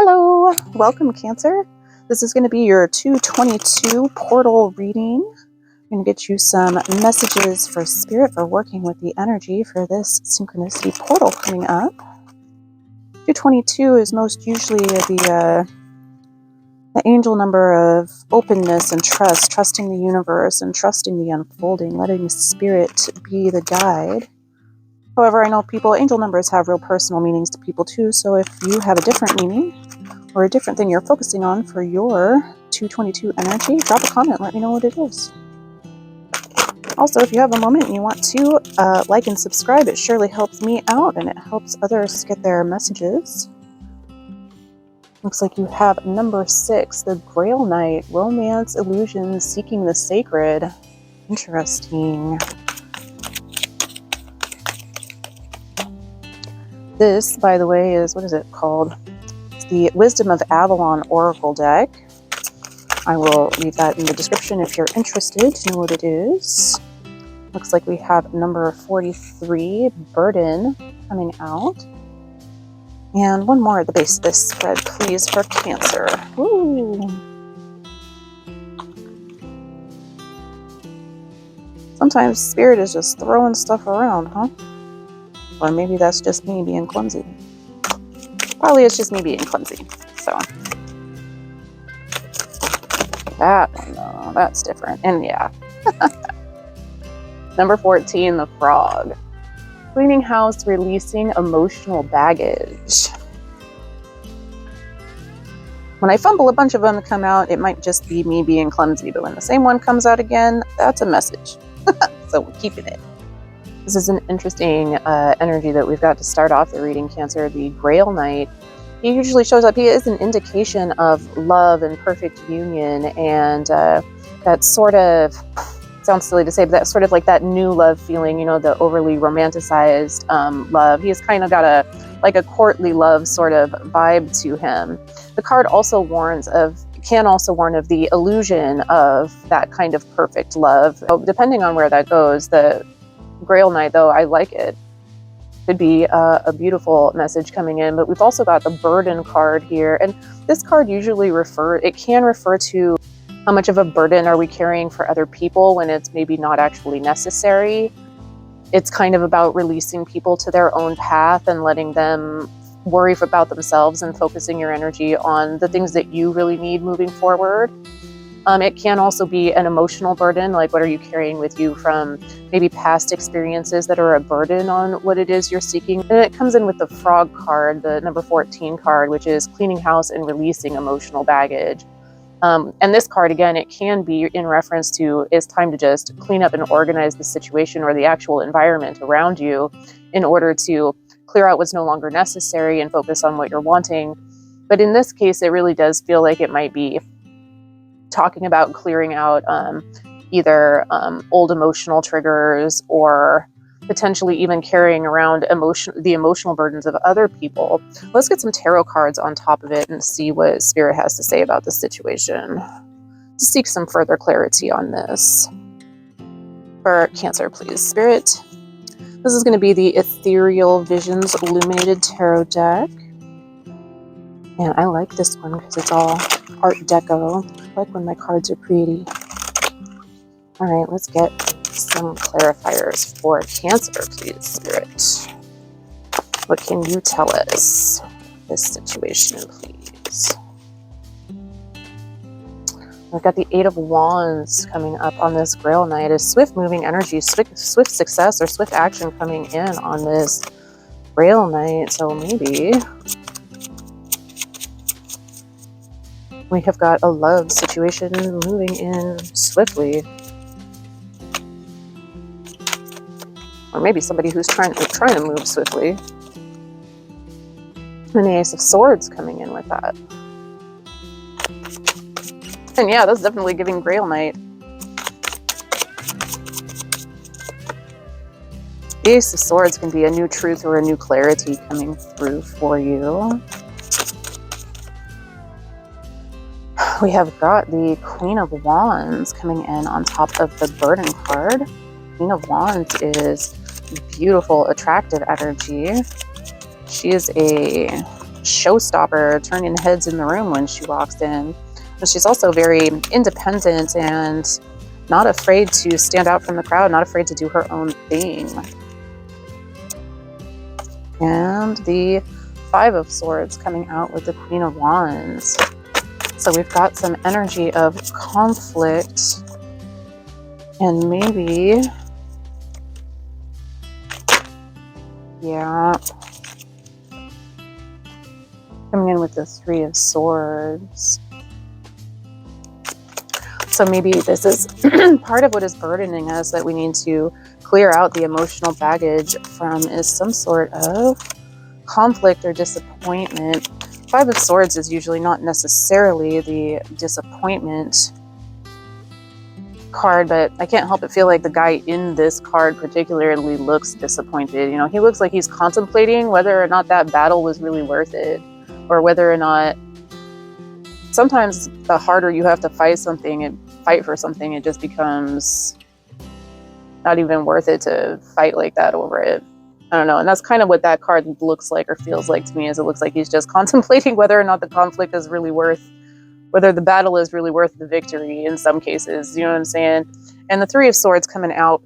Hello, welcome Cancer. This is going to be your 222 portal reading. I'm going to get you some messages for Spirit for working with the energy for this synchronicity portal coming up. 222 is most usually the angel number of openness and trust, trusting the universe and trusting the unfolding, letting Spirit be the guide. However, I know angel numbers have real personal meanings to people too, so if you have a different meaning or a different thing you're focusing on for your 222 energy, drop a comment and let me know what it is. Also, if you have a moment and you want to like and subscribe, it surely helps me out and it helps others get their messages. Looks like you have number 6, the Grail Knight, romance, illusions, seeking the sacred. Interesting. This, by the way, is, what is it called? It's the Wisdom of Avalon Oracle deck. I will leave that in the description if you're interested to know what it is. Looks like we have number 43, Burden, coming out. And one more at the base of this spread, please, for Cancer. Ooh. Sometimes Spirit is just throwing stuff around, huh? Or maybe that's just me being clumsy. Probably it's just me being clumsy. So that one, though, that's different. And yeah. Number 14, the Frog. Cleaning house, releasing emotional baggage. When I fumble a bunch of them to come out, it might just be me being clumsy. But when the same one comes out again, that's a message. So we're keeping it. This is an interesting energy that we've got to start off the reading, Cancer. The Grail Knight, he usually shows up. He is an indication of love and perfect union, and that sort of, sounds silly to say, but that's sort of like that new love feeling, you know, the overly romanticized love. He has kind of got a courtly love sort of vibe to him. The card also can also warn of the illusion of that kind of perfect love. So depending on where that goes, the Grail Knight, though, I like it. Could be a beautiful message coming in, but we've also got the Burden card here, and this card usually can refer to how much of a burden are we carrying for other people when it's maybe not actually necessary. It's kind of about releasing people to their own path and letting them worry about themselves and focusing your energy on the things that you really need moving forward. It can also be an emotional burden, like what are you carrying with you from maybe past experiences that are a burden on what it is you're seeking. And it comes in with the Frog card, the number 14 card, which is cleaning house and releasing emotional baggage. And this card, again, it can be in reference to it's time to just clean up and organize the situation or the actual environment around you in order to clear out what's no longer necessary and focus on what you're wanting. But in this case, it really does feel like it might be talking about clearing out either old emotional triggers or potentially even carrying around the emotional burdens of other people. Let's get some tarot cards on top of it and see what Spirit has to say about the situation to seek some further clarity on this. For Cancer, please, Spirit. This is going to be the Ethereal Visions Illuminated Tarot deck. And I like this one because it's all Art Deco. I like when my cards are pretty. All right, let's get some clarifiers for Cancer, please, Spirit. What can you tell us this situation, please? We've got the 8 of Wands coming up on this Grail Knight. A swift moving energy, swift success or swift action coming in on this Grail Knight. So maybe we have got a love situation moving in swiftly. Or maybe somebody who's trying to move swiftly. And the Ace of Swords coming in with that. And yeah, that's definitely giving Grail Knight. The Ace of Swords can be a new truth or a new clarity coming through for you. We have got the Queen of Wands coming in on top of the Burden card. Queen of Wands is beautiful, attractive energy. She is a showstopper, turning heads in the room when she walks in. But she's also very independent and not afraid to stand out from the crowd, not afraid to do her own thing. And the Five of Swords coming out with the Queen of Wands. So we've got some energy of conflict and maybe, yeah, coming in with the Three of Swords. So maybe this is part of what is burdening us that we need to clear out the emotional baggage from is some sort of conflict or disappointment. Five of Swords is usually not necessarily the disappointment card, but I can't help but feel like the guy in this card particularly looks disappointed. You know, he looks like he's contemplating whether or not that battle was really worth it, or whether or not sometimes the harder you have to fight for something, it just becomes not even worth it to fight like that over it. I don't know. And that's kind of what that card looks like or feels like to me, is it looks like he's just contemplating whether or not the conflict is really whether the battle is really worth the victory in some cases. You know what I'm saying? And the Three of Swords coming out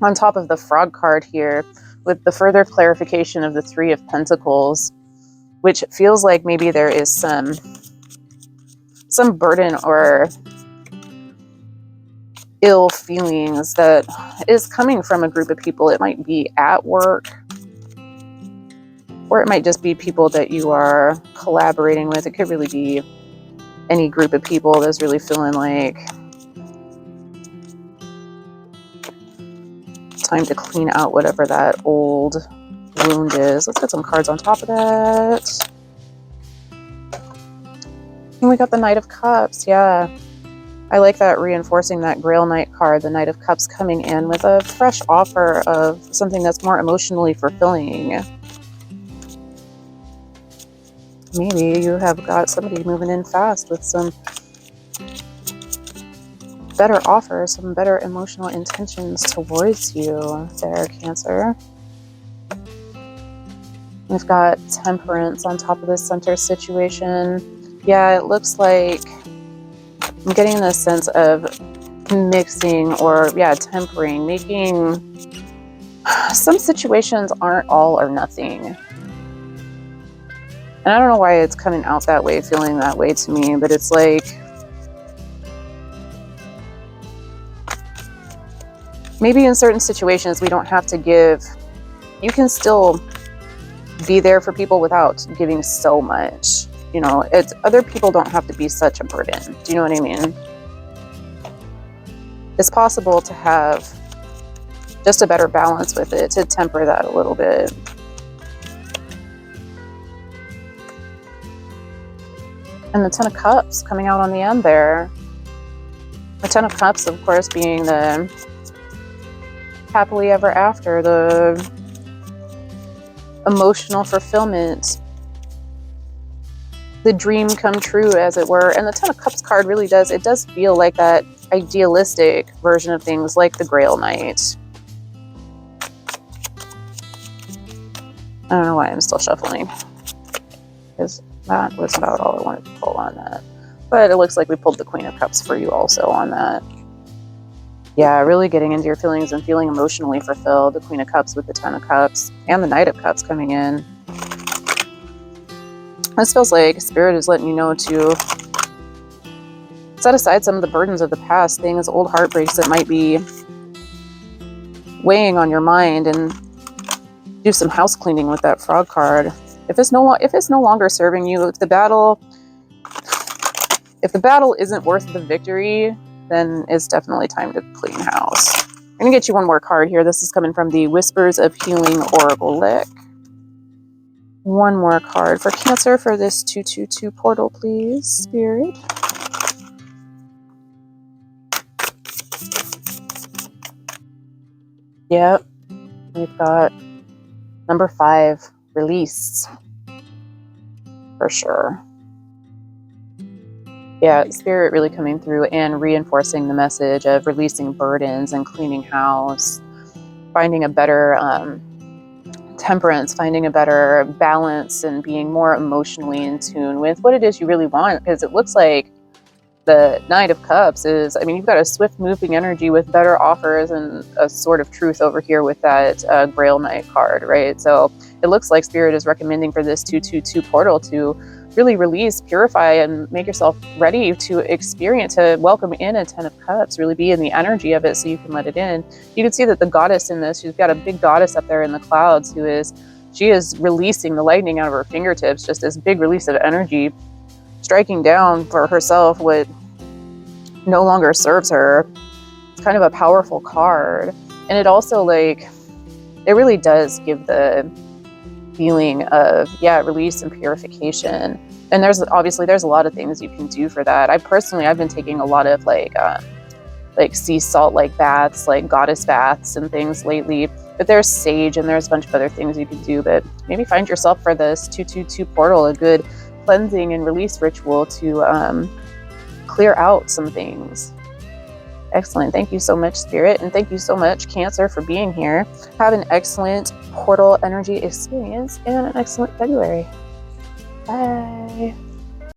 on top of the Frog card here with the further clarification of the Three of Pentacles, which feels like maybe there is some burden or ill feelings that is coming from a group of people. It might be at work, or it might just be people that you are collaborating with. It could really be any group of people that's really feeling like time to clean out whatever that old wound is. Let's get some cards on top of that. And we got the Knight of Cups. Yeah, I like that, reinforcing that Grail Knight card, the Knight of Cups coming in with a fresh offer of something that's more emotionally fulfilling. Maybe you have got somebody moving in fast with some better offers, some better emotional intentions towards you there, Cancer. We've got Temperance on top of this center situation. Yeah, it looks like I'm getting this sense of mixing or, yeah, tempering, making some situations aren't all or nothing. And I don't know why it's coming out that way, feeling that way to me, but it's like maybe in certain situations we don't have to give, you can still be there for people without giving so much. You know, other people don't have to be such a burden. Do you know what I mean? It's possible to have just a better balance with it, to temper that a little bit. And the Ten of Cups coming out on the end there. The Ten of Cups, of course, being the happily ever after, the emotional fulfillment, the dream come true, as it were. And the Ten of Cups card really does feel like that idealistic version of things, like the Grail Knight. I don't know why I'm still shuffling, because that was about all I wanted to pull on that. But it looks like we pulled the Queen of Cups for you also on that. Yeah, really getting into your feelings and feeling emotionally fulfilled. The Queen of Cups with the Ten of Cups and the Knight of Cups coming in. This feels like Spirit is letting you know to set aside some of the burdens of the past, things, old heartbreaks that might be weighing on your mind, and do some house cleaning with that Frog card. If it's no longer serving you, if the battle isn't worth the victory, then it's definitely time to clean house. I'm gonna get you one more card here. This is coming from the Whispers of Healing Oracle deck. One more card for Cancer for this 222 portal, please, Spirit. Yep, we've got number 5, release, for sure. Yeah, Spirit really coming through and reinforcing the message of releasing burdens and cleaning house, finding a better temperance, finding a better balance and being more emotionally in tune with what it is you really want. Because it looks like the Knight of Cups is, I mean, you've got a swift moving energy with better offers and a sort of truth over here with that Grail Knight card, right? So it looks like Spirit is recommending for this 222 portal to really release, purify, and make yourself ready to experience, to welcome in a 10 of Cups, really be in the energy of it so you can let it in. You can see that the goddess in this, she's got a big goddess up there in the clouds she is releasing the lightning out of her fingertips, just this big release of energy, striking down for herself what no longer serves her. It's kind of a powerful card. And it also, like, it really does give the feeling of, yeah, release and purification. And there's a lot of things you can do for that. I've been taking a lot of like sea salt, like baths, like goddess baths and things lately. But there's sage and there's a bunch of other things you can do. But maybe find yourself for this 222 portal a good cleansing and release ritual to clear out some things. Excellent. Thank you so much, Spirit. And thank you so much, Cancer, for being here. Have an excellent portal energy experience and an excellent February. Bye.